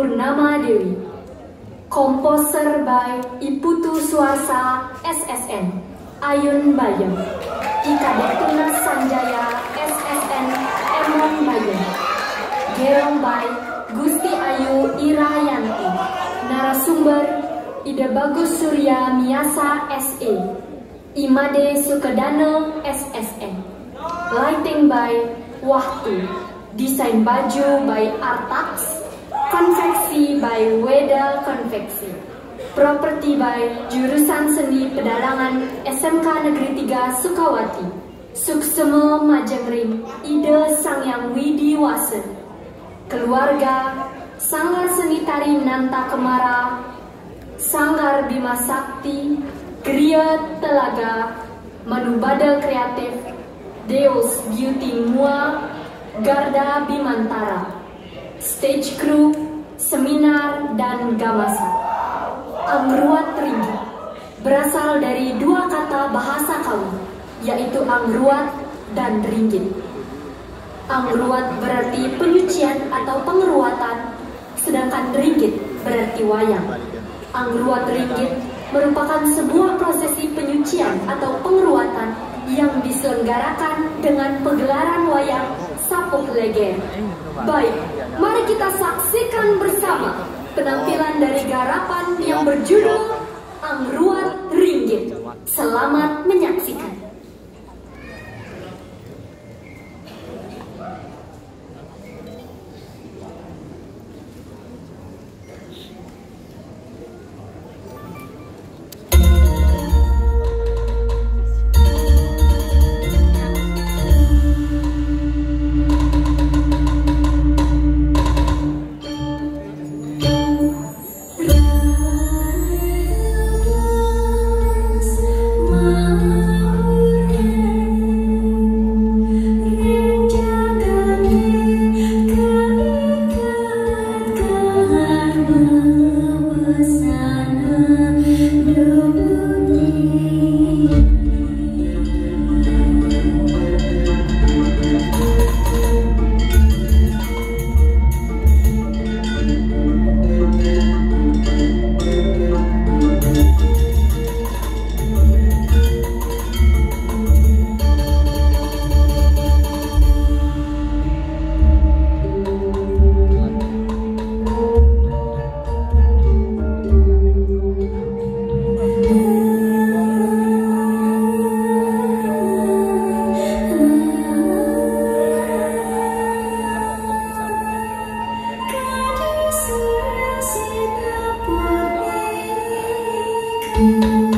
Purnama Dewi. Komposer by Iputu Suarsa SSN Ayun Bayem. Ikadek Tunas Sanjaya SSN Emon Bayem. Gerong by Gusti Ayu Irayanti. Narasumber Ida Bagus Surya Miasa SE. Imade Sukedano SSN. Lighting by Wahtu. Desain baju by Artax. Konveksi by Weda Konveksi. Properti by Jurusan Seni Pedalangan SMK Negeri 3 Sukawati. Suksema Majengring Ide Sangyang Widi Wasen. Keluarga Sanggar Seni Tari Nanta Kemara, Sanggar Bima Sakti, Gria Telaga, Manubada Kreatif, Deus Beauty Mua, Garda Bimantara, Stage Crew, Seminar, dan Gamasa. Angruat Ringgit berasal dari dua kata bahasa Kawi, yaitu angruat dan ringgit. Angruat berarti penyucian atau pengeruatan, sedangkan ringgit berarti wayang. Angruat ringgit merupakan sebuah prosesi penyucian atau pengeruatan yang diselenggarakan dengan pegelaran wayang Sapuk Legen. Baik, mari kita saksikan bersama penampilan dari garapan yang berjudul Angruat Ringgit. Selamat menyaksikan. Thank you.